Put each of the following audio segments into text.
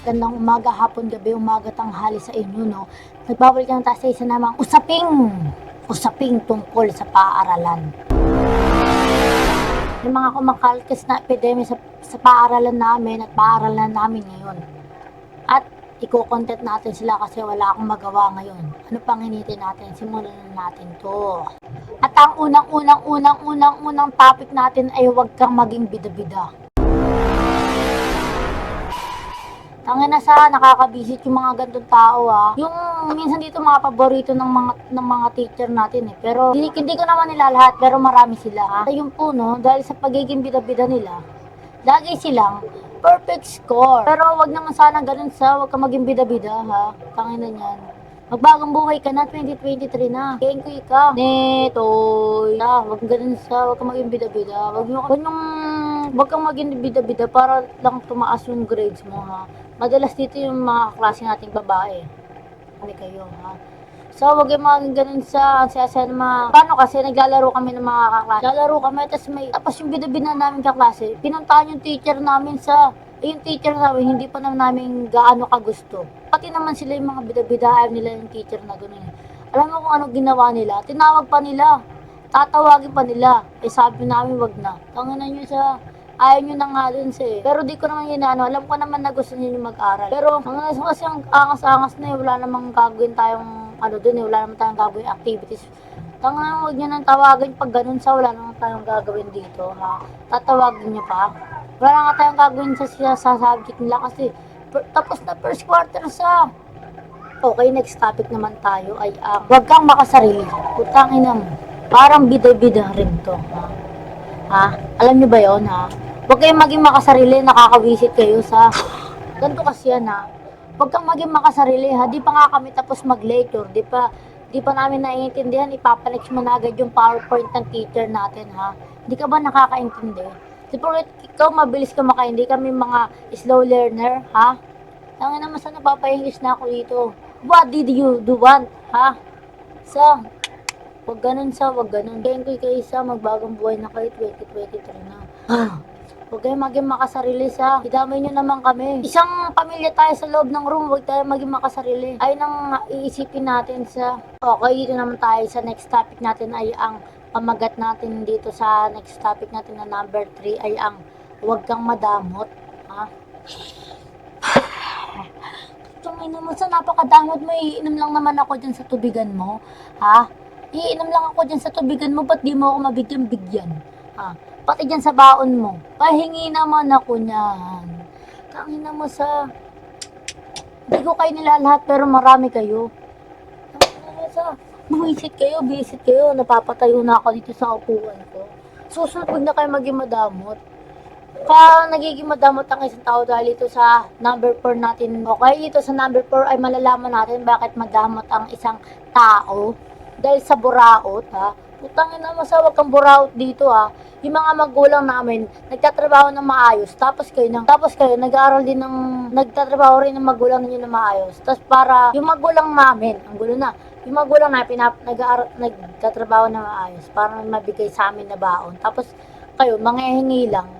Gandang umaga, hapon, gabi, umaga, tanghali sa inyo, no? Nagbabalik lang tayo sa isa namang usaping tungkol sa paaralan. Yung mga kumakalkas na epidemya sa paaralan namin at paaralan namin ngayon. At iko-content natin sila kasi wala akong magawa ngayon. Ano pang hinihintay natin? Simulan na natin to. At ang unang topic natin ay huwag kang maging bida-bida. Tangin na sa nakakabisit yung mga gantong tao Yung minsan dito mga paborito ng mga teacher natin Pero hindi ko naman nila lahat, pero marami sila Yung po no, dahil sa pagiging bida-bida nila, lagi silang perfect score. Pero wag naman sana ganun wag ka maging bida-bida Tangin na yan. Magbagong buhay ka na, 2023 na. Kengkoy ka. Netoy. Wag ganun wag ka maging bida-bida. Wag kang maging bida-bida para lang tumaas yung grades mo Madalas dito yung mga klase nating babae. Ano kayo So, wag yung mga ganun paano kasi naglalaro kami ng mga kaklase. Naglalaro kami, tapos yung bida-bida namin kaklase, pinuntahan yung teacher namin yung teacher namin, hindi pa namin gaano kagusto. Pati naman sila yung mga bida-bida, ayaw nila yung teacher na gano'n Alam mo kung ano ginawa nila? Tinawag pa nila. Tatawagin pa nila. Sabi namin wag na. Tanginan nyo ayaw nyo na nga dun Pero di ko naman alam ko naman na gusto nyo mag-aral. Pero kasi ang angas-angas na wala namang gagawin tayong wala naman tayong gagawin activities. Tangan, huwag nyo nang tawagin pag ganun wala naman tayong gagawin dito Tatawagin nyo pa. Wala nga tayong gagawin sa subject nila kasi tapos na first quarter Okay, next topic naman tayo ay huwag kang makasarili. Putangin mo. Parang bida-bida rin to Alam nyo ba yun Huwag kayong maging makasarili, nakakawisit kayo ganito kasi yan Huwag kang maging makasarili Di pa nga kami tapos mag-lecture, di pa namin naiintindihan, ipapanex mo na agad yung PowerPoint ng teacher natin Hindi ka ba nakakaintindi? Siyempre, ikaw mabilis ka hindi kami mga slow learner Tangin naman sa napapa-English na ako dito. What did you do want? Wag ganun wag ganun. Kaya kayo magbagong buhay na kayo, 2023 na. Huwag kayo maging makasarili idamay nyo naman kami. Isang pamilya tayo sa loob ng room, huwag tayo maging makasarili. Ay nang iisipin natin Okay, dito naman tayo sa next topic natin ay ang pamagat natin dito sa next topic natin na number 3 ay ang huwag kang madamot. Tungin naman napakadamot mo, iinom lang naman ako dyan sa tubigan mo. Iinom lang ako dyan sa tubigan mo, ba't di mo ako mabigyan-bigyan? Pati dyan sa baon mo. Pahingi naman ako niyan. Tangin naman hindi ko kayo nilalahat pero marami kayo. Tangin naman buwisit kayo. Napapatayo na ako dito sa upuan ko. Susunod huwag na kayo maging madamot. Nagiging madamot ang isang tao dahil ito sa number 4 natin. Okay, ito sa number 4 ay malalaman natin bakit madamot ang isang tao. Dahil sa buraot Putangin naman wag kang buraot dito Yung mga magulang namin nagtatrabaho ng maayos, tapos kayo nag-aaral din nagtatrabaho rin ng magulang niyo ng maayos. Tapos para yung magulang namin, yung magulang namin nagtatrabaho ng maayos para mabigay sa amin na baon. Tapos kayo manghihingi lang.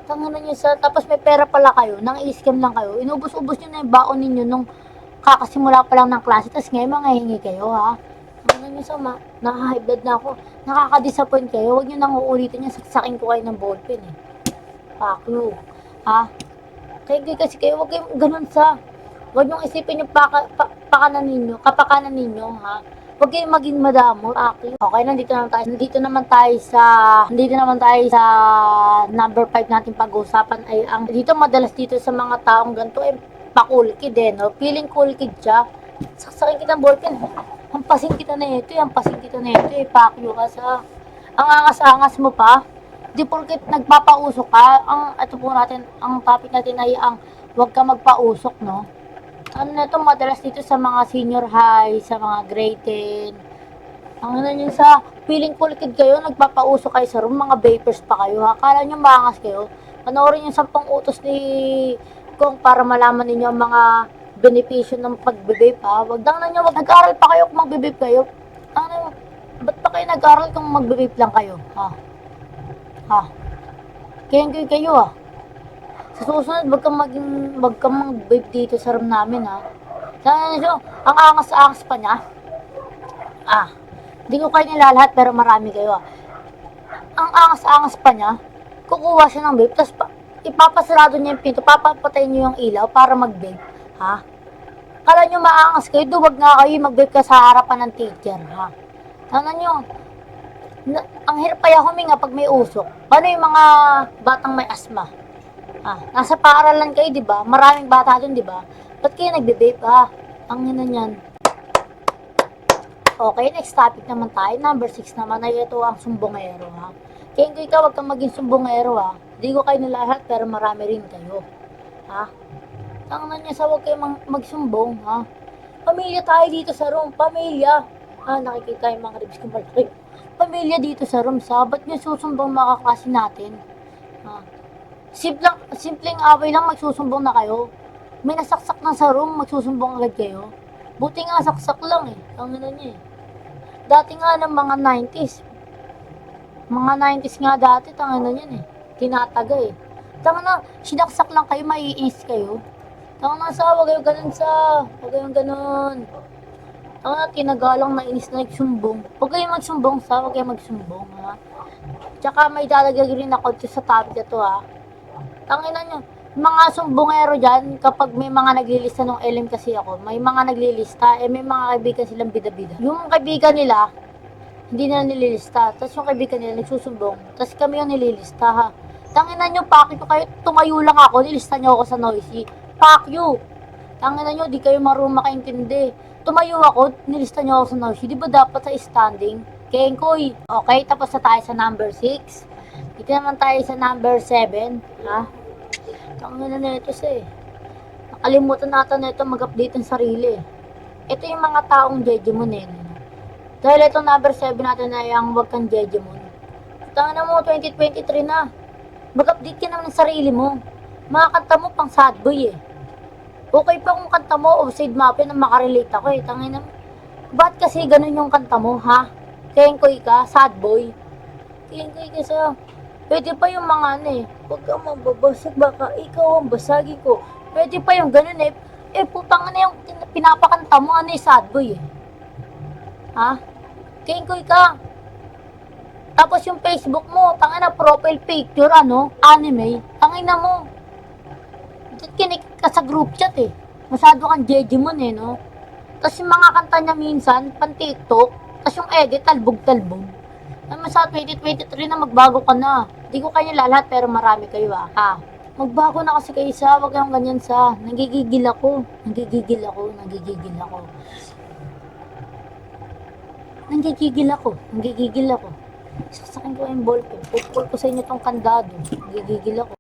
Tanginan niyo tapos may pera pala kayo, nang i-scam lang kayo. Inubos-ubos niyo na yung baon ninyo nung kakasimula pa lang ng klase, tapos ngayon manghihingi kayo Tanginan niyo naka-high blood na ako. Nakaka-disappoint kayo. Huwag niyo nang uulitin niya, saksakin ko kayo ng ballpen Fuck you. Kaya kasi kayo, huwag kayong ganun huwag niyong isipin yung kapakanan ninyo Huwag kayong maging madamot. Okay, nandito naman tayo sa number 5 natin pag-uusapan ay dito madalas dito sa mga taong ganito pakulkid Feeling kulkid siya. Saksakin kita ng ballpen. Hampasin kita na ito, pakyo ka ang angas-angas mo pa. Di porket nagpapausok ka, ang topic natin ay ang huwag ka magpausok, no? Madalas dito sa mga senior high, sa mga grade 10. Feeling kulkid kayo, nagpapausok kayo sa room, mga vapors pa kayo, Akala nyo maangas kayo. Panoorin yung 10 utos ni Kong para malaman ninyo ang mga benepisyo ng pagbe-vape Wag nag-aral pa kayo kung magbe-vape kayo. Ba't pa kayo nag-aral kung magbe-vape lang kayo? Kaya kayo Sa susunod, wag kang mag-vape dito sa room namin, ha. Sana nyo, ang angas-angas pa niya. Hindi ko kayo nilalahat, pero marami kayo, ha. Ang angas-angas pa niya, kukuha siya ng vape, tapos ipapasarado niya yung pinto, papapatay niyo yung ilaw para mag-vape, ha? Kala nyo maangas kayo, duwag nga kayo mag-vape ka sa harapan ng teacher, ha? Sana nyo, ang hirap kaya huminga pag may usok. Paano yung mga batang may asma? Nasa paaralan kayo, di ba? Maraming bata doon, di ba? Ba't kayo nagbe-vape, ha? Ang ina niyan. Okay, next topic naman tayo. Number 6 naman ay ito ang sumbongero, ha? Kaya kung ikaw, wag kang maging sumbongero, ha? Hindi ko kayo nilahat, pero marami rin kayo. Ha? Tangan niya sa wag kayo magsumbong, ha? Pamilya tayo dito sa room. Pamilya. Nakikita yung mga ribs ko malaki. Pamilya dito sa room, sa. Ba't nyo susumbong mga kaklase natin? Simpleng away lang, magsusumbong na kayo. May nasaksak na sa room, magsusumbong agad kayo. Buti nga saksak lang, eh. Ang ano niya, eh. Dati nga ng mga 90s. Mga 90s nga dati, tangan na yan, eh. Tinataga, eh. Tangan na, sinaksak lang kayo, maiinis kayo. Tangan na sa, wag kayong ganun sa. Wag kayong ganun. Tangan na, tinagalang nainis na nagsumbong. Wag kayong magsumbong sa, wag kayong magsumbong, ha. Tsaka may dadagdag rin ako sa topic na to, ha. Tanginan nyo, mga sumbongero dyan, kapag may mga naglilista ng LM kasi ako, may mga naglilista, may mga kaibigan silang bida-bida. Yung kaibigan nila, hindi na nililista. Tapos yung kaibigan nila nagsusumbong. Tapos kami yung nililista, ha. Tanginan nyo, paki ko kayo, tumayo lang ako, nilista nyo ako sa noisy. Fuck you. Tanginan nyo, di kayo marunong makaintindi. Tumayo ako, nilista nyo ako sa noisy. Di ba dapat sa standing? Kengkoy. Okay, tapos na tayo sa number 6. Dito naman tayo sa number 7, ha. Tanginan na ito siya, eh. Nakalimutan natin na ito mag-update ng sarili, eh. Ito yung mga taong jejemon, eh. Dahil itong number 7 natin na yung wag kang jejemon. Tanginan mo, 2023 na. Mag-update ka naman ng sarili mo. Mga kanta mo pang sad boy, eh. Okay pa kung kanta mo offside mapin na makarelate ako, eh. Tanginan mo. Ba't kasi ganun yung kanta mo, ha? Kengkoy ka, sad boy. Kengkoy ka sa... Pwede pa yung mga ano, eh. Huwag kang mababasag, baka ikaw ang basagin ko. Pwede pa yung ganun, eh. Putang na yung pinapakanta mo, ano, eh, sad boy, eh. Ha? Kengkoy ka. Tapos yung Facebook mo, tangina profile picture, ano, anime, tangina mo. Kinig ka sa group chat, eh. Masyado kang jejemon, eh, no? Tapos yung mga kanta niya minsan, pan TikTok, tapos yung edit, talbog-talbog. Naman sa 2023 na magbago ka na. Di ko kayo lahat, pero marami kayo, ha. Magbago na kasi kayo sa, wag kayong ganyan sa. Nagigigil ako. Nagigigil ako. Sasakin ko yung ballpen. Pupul ko sa inyo tong kandado. Nagigigil ako.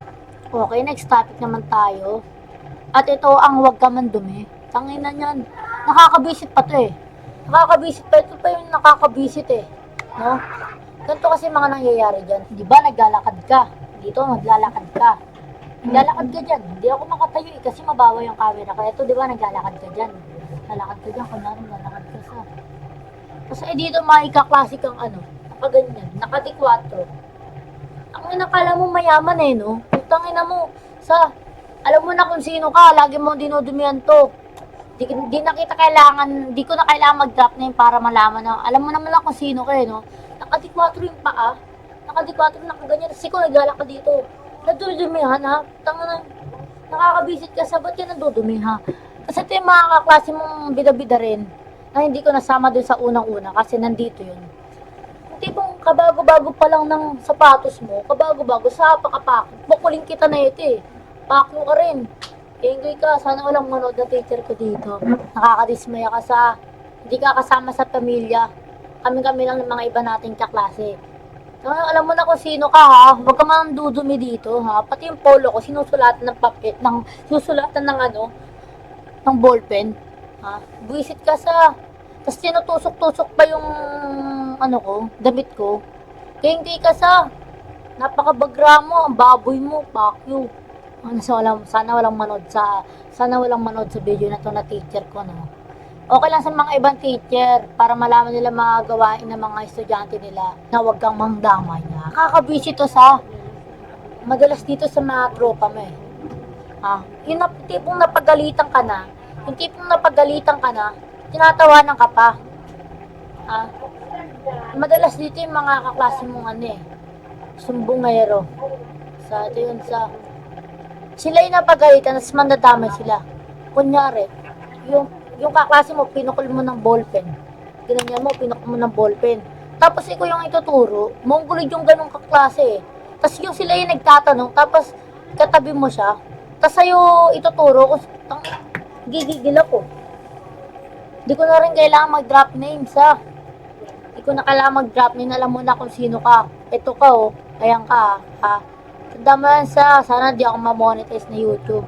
Okay, next topic naman tayo. At ito ang wag ka man dumi. Tangina niyan. Nakakabisit pa to, eh. Ito pa yung nakakabisit, eh. No? Ganito kasi mga nangyayari dyan. Di ba naglalakad ka? Dito maglalakad ka. Naglalakad ka dyan. Hindi ako makatayo, eh, kasi mabawa yung camera ko. Ito, di ba naglalakad ka dyan? Lalakad ka dyan, kunwari naglalakad ka sa... Tapos dito maikaklase kang ano, nakaganyan, nakati-4. Ang nakala mo mayaman, eh, no? Putangina mo, alam mo na kung sino ka, lagi mo dinudumihan to. Di ko na kailangan mag-drop name para malaman na, alam mo naman lang kung sino ka, eh, no? Nakati-4 yung paa, nakati-4 nakaganyan, kasi kung naglalakad dito, nadudumihan, ha? Tanga na, nakakabisit ka sa, ba't ka nadudumihan? Kasi ito yung mga kaklase mong bida-bida rin, na hindi ko nasama dun sa unang-una, kasi nandito yun. Yung tipong kabago-bago pa lang ng sapatos mo, kabago-bago, sa pakapakit, bukuling kita na ito, eh. Pakyo ka rin. Enjoy ka, sana walang manood na teacher ko dito. Nakakadismaya ka sa, hindi ka kasama sa pamilya. Kami-kami lang ng mga iba nating kaklase. Alam mo na kung sino ka, ha? Huwag ka man dudumi dito, ha? Pati yung polo ko, sinusulatan ng papel, susulatan ng ano, ng ballpen, ha? Buisit ka sa, tapos tinutusok-tusok pa yung, ano ko, damit ko. Kaya hindi ka sa, napakabagra mo, ang baboy mo, pakyo. Sana walang manood sa video na to na teacher ko, no? Okay lang sa mga ibang teacher para malaman nila mga gawain ng mga estudyante nila na huwag kang mangdamay niya. Nakakabisi to sa madalas dito sa mga tropa mo, eh. Yung tipong napagalitan ka na, tinatawanan ka pa. Madalas dito yung mga kaklase mong sumbongero. Ito yun sila yung napagalitan, tapos mandadamay sila. Kunyari, yung kaklase mo, pinukul mo ng ballpen. Ginanyan mo, pinukul mo ng ballpen. Tapos ikaw yung ituturo, mongolid yung ganong kaklase. Tapos yung sila yung nagtatanong, tapos katabi mo siya, tapos sa'yo ituturo, gigigil ako. Di ko na rin kailangan mag-drop names, Di ko na kailangan mag-drop name, alam mo na kung sino ka. Ito ka, ayan ka, Tanda mo yan sana di ako ma-monetize na YouTube.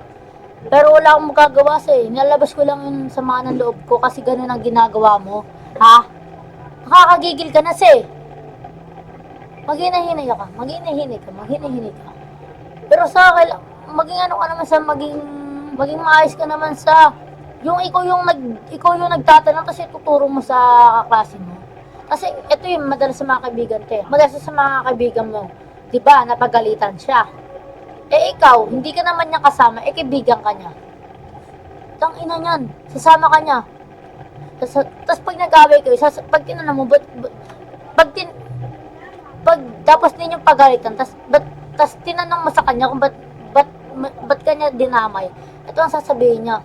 Pero wala akong magagawa nilalabas ko lang yun sa mga ng loob ko kasi ganun ang ginagawa mo. Nakakagigil ka na Maghinahinay ka. Pero sa akin, maging ano ka naman maging maayos ka naman yung ikaw yung nagtatanong kasi tuturo mo sa kaklase mo. Kasi ito yung madalas sa mga kaibigan ko. Madalas sa mga kaibigan mo, 'di ba, napagalitan siya. Ikaw, hindi ka naman niya kasama, kaibigan ka niya. Tangina niyan, sasama ka niya. Tapos pag nag-away kayo, pag tinanong mo, pag tapos din yung pagalitan, tas tinanong mo sa kanya kung ba't kanya dinamay, ito ang sasabihin niya.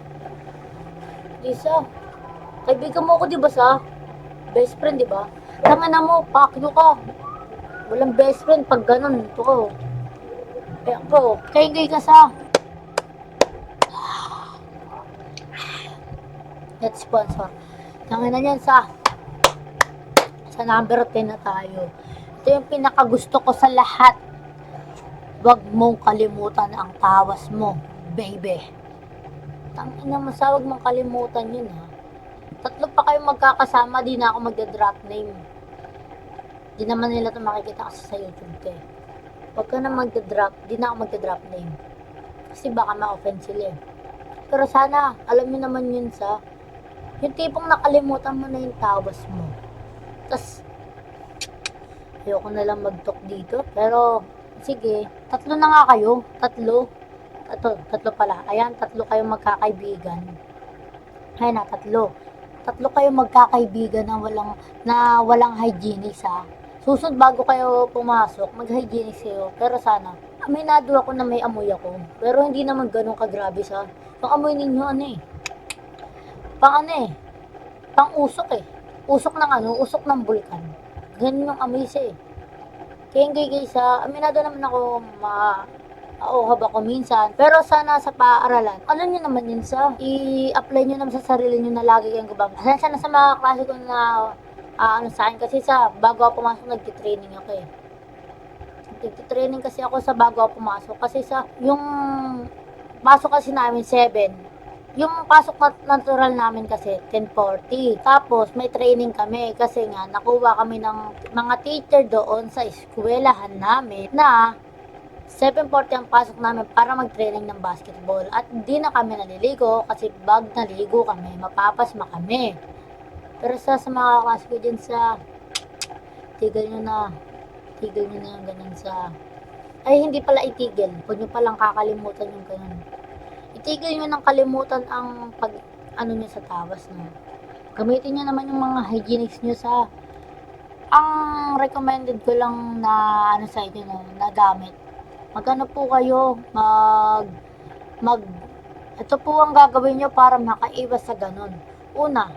Lisa, kaibigan mo ako, di ba best friend, di ba? Tangina mo, pakyo ka. Walang best friend pag ganun. Ito ko. Kaya ka net sponsor. Tangina niyan sa number 10 na tayo. Ito yung pinakagusto ko sa lahat. Huwag mong kalimutan ang tawas mo, baby. Tangina mo huwag mong kalimutan yun, 3 pa kayong magkakasama, di na ako magda-drop name. Di naman nila ito makikita kasi sa YouTube ko. Huwag ka na di na ako magda-drop name. Kasi baka ma-offend sila. Pero sana, alam niyo naman yun yung tipong nakalimutan mo na yung tawas mo. Tas, ayoko na lang mag-talk dito. Pero, sige, 3 na nga kayo. 3 pala. Ayan, 3 kayong magkakaibigan. Ayan na, 3 kayong magkakaibigan na walang hygienics, Susunod bago kayo pumasok, mag-hygienics kayo. Pero sana, aminado ako na may amoy ako. Pero hindi naman ganun kagrabe yung amoy ninyo, pang usok Usok usok ng bulkan. Ganun yung amoy Kaya hindi aminado naman ako auhab ako minsan. Pero sana sa paaralan, ano nyo naman yun i-apply nyo naman sa sarili nyo na lagi kayong gumamit. Sana sa mga klase ko na sa akin kasi bago ako pumasok, nagtitraining ako Nagtitraining kasi ako bago ako pumasok. Kasi yung pasok kasi namin 7. Yung pasok na natural namin kasi 10:40. Tapos may training kami kasi nga nakuha kami ng mga teacher doon sa eskwelahan namin na 7:40 ang pasok namin para mag-training ng basketball. At hindi na kami naliligo kasi bag naligo kami, mapapasma kami. Pero sa mga klase ko dyan tigil nyo na yung ganun ay hindi pala itigil. Huwag nyo palang kakalimutan yung ganun. Itigil nyo ng kalimutan ang nyo sa tawas Gamitin nyo naman yung mga hygienics nyo ang recommended ko lang na sa inyo na gamit. Magano po kayo, ito po ang gagawin nyo para makaiwas sa ganun. Una,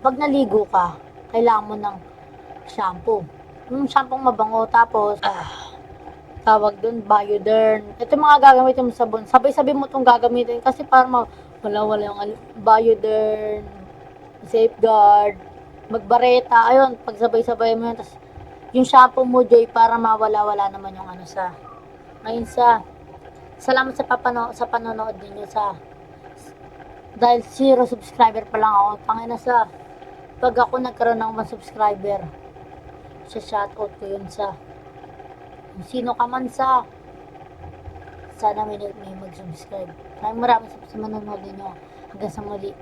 pag naligo ka, kailangan mo ng shampoo. Yung shampoo mabango, tapos, tawag dun, Bioderm. Ito mga gagamitin mo sabon. Sabay-sabay mo itong gagamitin kasi para wala yung Bioderm, Safeguard, magbareta, ayun, pag sabay-sabay mo yun. Tapos, yung shampoo mo, Joy, para mawala-wala naman yung ngayon salamat sa panonood ninyo dahil 0 subscriber pa lang ako. Tangina pag ako nagkaroon ng 1 subscriber, shoutout ko yun kung sino ka man sana may mag-subscribe. Maraming sa manonood ninyo. Hanggang sa muli.